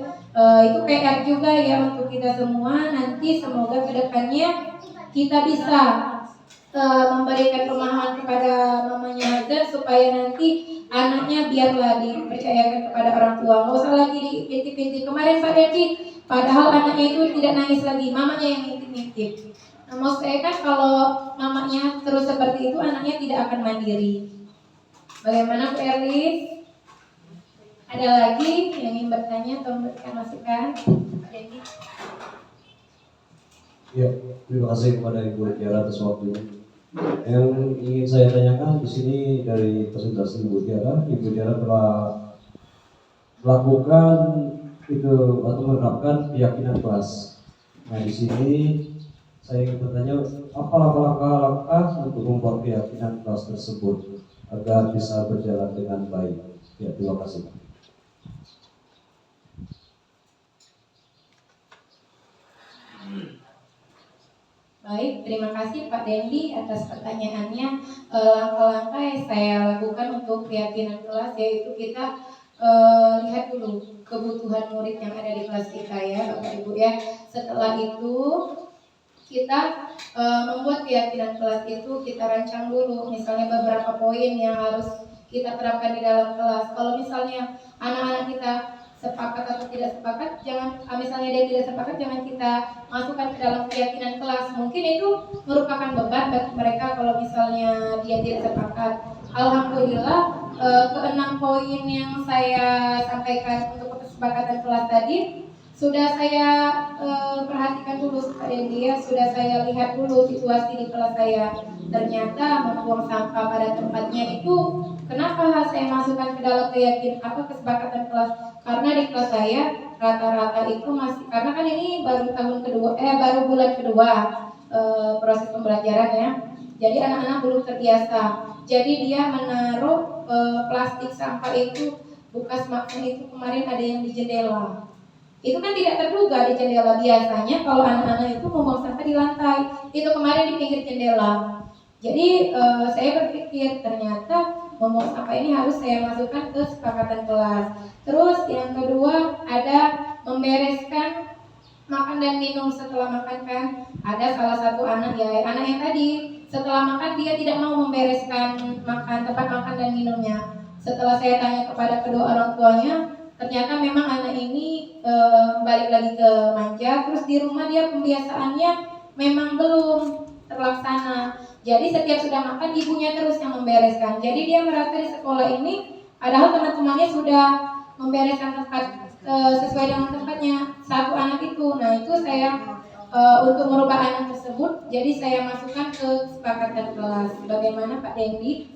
Itu PR juga ya untuk kita semua. Nanti semoga kedepannya kita bisa memberikan pemahaman kepada mamanya Hazen supaya nanti anaknya biarlah dipercayakan kepada orang tua. Nggak usah lagi diintip-intip. Kemarin Pak Dedi, padahal anaknya itu tidak nangis lagi, mamanya yang ngintip-ngintip. Nah, maksud saya kan kalau mamanya terus seperti itu, anaknya tidak akan mandiri. Bagaimana Bu Erlis? Ada lagi yang ingin bertanya atau memberikan masukan? Pak Dedi. Ya, terima kasih kepada Ibu Tiara atas waktunya. Yang ingin saya tanyakan di sini dari presentasi Ibu Tiara telah melakukan itu atau menerapkan keyakinan kelas. Nah, di sini saya ingin bertanya, apa langkah-langkah untuk membuat keyakinan kelas tersebut agar bisa berjalan dengan baik? Ya, terima kasih. Baik, terima kasih Pak Dendi atas pertanyaannya. Langkah-langkah yang saya lakukan untuk keyakinan kelas yaitu kita lihat dulu kebutuhan murid yang ada di kelas kita ya Bapak Ibu ya. Setelah itu kita membuat keyakinan kelas itu kita rancang dulu, misalnya beberapa poin yang harus kita terapkan di dalam kelas. Kalau misalnya anak-anak kita sepakat atau tidak sepakat, jangan misalnya dia tidak sepakat, jangan kita masukkan ke dalam keyakinan kelas. Mungkin itu merupakan beban bagi mereka kalau misalnya dia tidak sepakat. Alhamdulillah ke-6 poin yang saya sampaikan untuk kesepakatan kelas tadi sudah saya perhatikan dulu Pak Dendi ya, sudah saya lihat dulu situasi di kelas saya. Ternyata membuang sampah pada tempatnya itu kenapa saya masukkan ke dalam kesepakatan kelas? Karena di kelas saya rata-rata itu masih, karena kan ini baru bulan kedua proses pembelajaran ya. Jadi anak-anak belum terbiasa. Jadi dia menaruh plastik sampah itu, bekas makan itu kemarin ada yang di jendela. Itu kan tidak terduga di jendela. Biasanya kalau anak-anak itu membuang sampah di lantai, itu kemarin di pinggir jendela. Jadi saya berpikir ternyata membuang sampah ini harus saya masukkan ke kesepakatan kelas. Terus yang kedua ada membereskan makan dan minum setelah makan kan. Ada salah satu anak ya, anak yang tadi setelah makan dia tidak mau membereskan tempat makan dan minumnya. Setelah saya tanya kepada kedua orang tuanya, ternyata memang anak ini balik lagi ke manja, terus di rumah dia pembiasaannya memang belum terlaksana. Jadi setiap sudah makan ibunya terus yang membereskan. Jadi dia merasa di sekolah ini padahal teman-temannya sudah membereskan tempat sesuai dengan tempatnya satu anak itu. Nah itu saya untuk merubah anak tersebut, jadi saya masukkan ke kesepakatan kelas. Bagaimana Pak Dendi?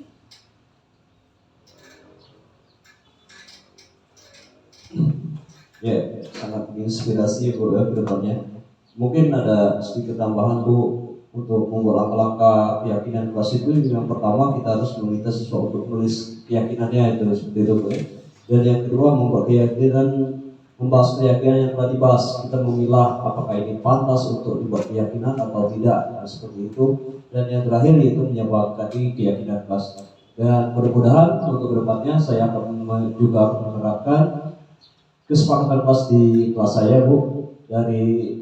Ya, sangat menginspirasi Bu ya ke depannya. Mungkin ada sedikit tambahan Bu untuk membuat langkah-langkah keyakinan kelas itu. Yang pertama kita harus meminta siswa untuk menulis keyakinannya itu seperti itu Bu ya. Dan yang kedua membuat keyakinan, membahas keyakinan yang telah dibahas. Kita memilah apakah ini pantas untuk dibuat keyakinan atau tidak, nah, seperti itu. Dan yang terakhir yaitu menyepakati keyakinan kelas. Dan mudah-mudahan untuk kedepannya saya akan juga menerapkan kesepakatan kelas di kelas saya Bu, dari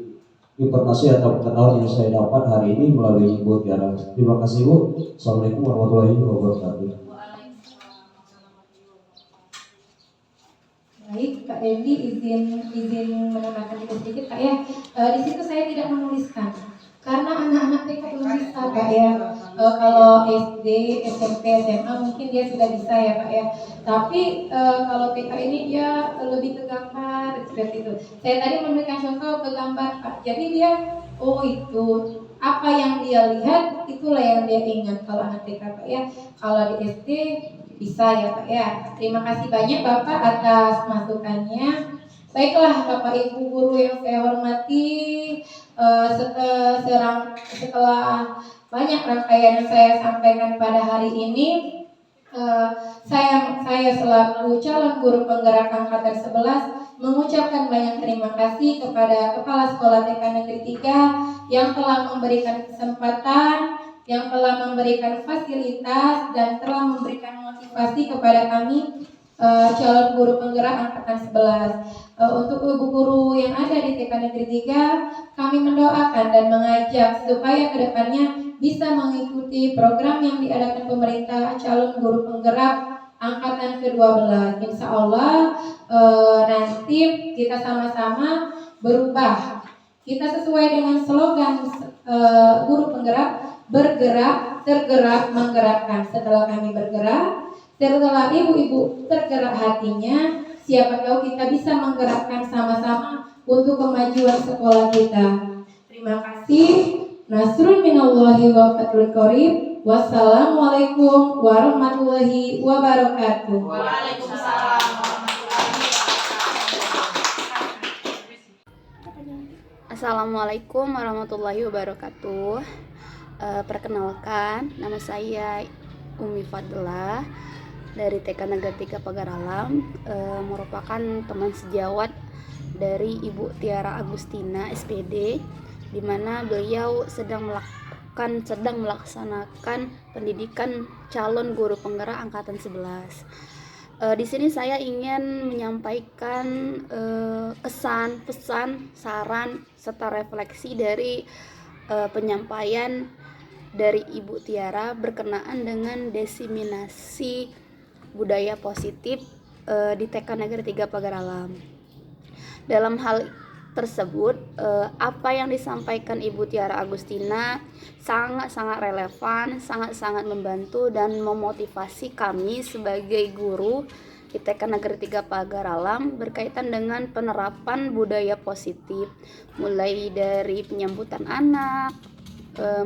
informasi atau pengetahuan yang saya dapat hari ini melalui Ibu Tiara. Terima kasih Bu. Assalamualaikum warahmatullahi wabarakatuh. Baik, Kak Dendi izin menambahkan sedikit Kak ya. Di situ saya tidak menuliskan karena anak-anak TK belum bisa Kak ya. Kalau SD, SMP, SMA mungkin dia sudah bisa ya Kak ya. Tapi kalau TK ini dia lebih ke gambar seperti itu. Saya tadi memberikan contoh ke gambar Pak. Jadi dia itu apa yang dia lihat itulah yang dia ingat kalau anak TK Pak ya. Kalau di SD bisa ya Pak ya. Terima kasih banyak Bapak atas masukannya. Baiklah Bapak Ibu guru yang saya hormati, setelah banyak rangkaian yang saya sampaikan pada hari ini, saya selaku calon guru penggerak angkatan 11 mengucapkan banyak terima kasih kepada Kepala Sekolah TK Negeri 3 yang telah memberikan kesempatan, yang telah memberikan fasilitas dan telah memberikan motivasi kepada kami calon guru penggerak angkatan 11. Untuk ibu guru yang ada di TK Negeri 3, kami mendoakan dan mengajak supaya kedepannya bisa mengikuti program yang diadakan pemerintah calon guru penggerak angkatan ke-12. Insya Allah nanti kita sama-sama berubah. Kita sesuai dengan slogan guru penggerak, bergerak, tergerak, menggerakkan. Setelah kami bergerak, setelah ibu-ibu tergerak hatinya, siapa tahu kita bisa menggerakkan sama-sama untuk kemajuan sekolah kita. Terima kasih. Nasrun minallahi wa fathul qarib. Wassalamualaikum warahmatullahi wabarakatuh. Waalaikumsalam. Assalamualaikum warahmatullahi wabarakatuh. Perkenalkan, nama saya Umi Fadlah dari TK Negeri 3 Pagar Alam, merupakan teman sejawat dari Ibu Tiara Agustina SPD, di mana beliau sedang melaksanakan pendidikan calon guru penggerak angkatan 11. Di sini saya ingin menyampaikan kesan, pesan, saran serta refleksi dari penyampaian dari Ibu Tiara berkenaan dengan diseminasi budaya positif di TK Negeri 3 Pagar Alam. Dalam hal tersebut, apa yang disampaikan Ibu Tiara Agustina sangat-sangat relevan, sangat-sangat membantu dan memotivasi kami sebagai guru di TK Negeri 3 Pagar Alam berkaitan dengan penerapan budaya positif, mulai dari penyambutan anak,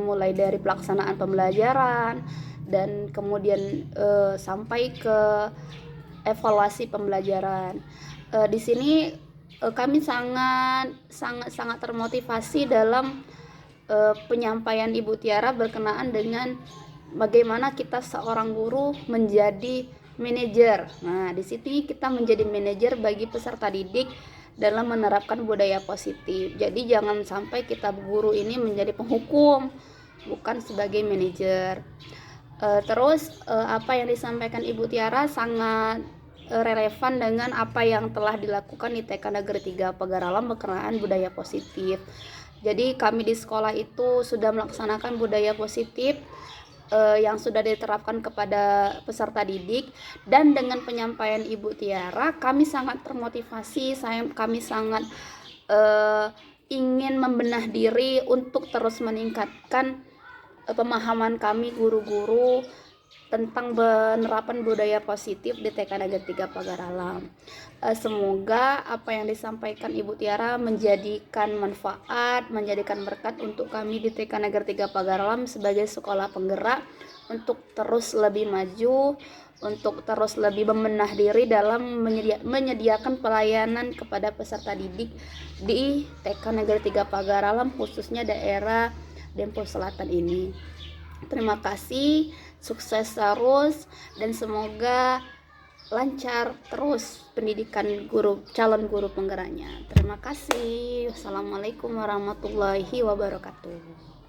mulai dari pelaksanaan pembelajaran, dan kemudian sampai ke evaluasi pembelajaran. Di sini kami sangat termotivasi dalam penyampaian Ibu Tiara berkenaan dengan bagaimana kita seorang guru menjadi manajer. Nah, di sini kita menjadi manajer bagi peserta didik dalam menerapkan budaya positif. Jadi jangan sampai kita guru ini menjadi penghukum, bukan sebagai manajer. Terus apa yang disampaikan Ibu Tiara sangat relevan dengan apa yang telah dilakukan di TK Negeri 3 Pagar Alam berkenaan budaya positif. Jadi kami di sekolah itu sudah melaksanakan budaya positif yang sudah diterapkan kepada peserta didik, dan dengan penyampaian Ibu Tiara kami sangat termotivasi, kami sangat ingin membenah diri untuk terus meningkatkan pemahaman kami guru-guru tentang penerapan budaya positif di TK Negeri 3 Pagar Alam. Semoga apa yang disampaikan Ibu Tiara menjadikan manfaat, menjadikan berkat untuk kami di TK Negeri 3 Pagar Alam sebagai sekolah penggerak untuk terus lebih maju, untuk terus lebih membenah diri dalam menyediakan pelayanan kepada peserta didik di TK Negeri 3 Pagar Alam, khususnya daerah Dempo Selatan ini. Terima kasih, sukses terus, dan semoga lancar terus pendidikan calon guru penggeraknya. Terima kasih. Wassalamualaikum warahmatullahi wabarakatuh.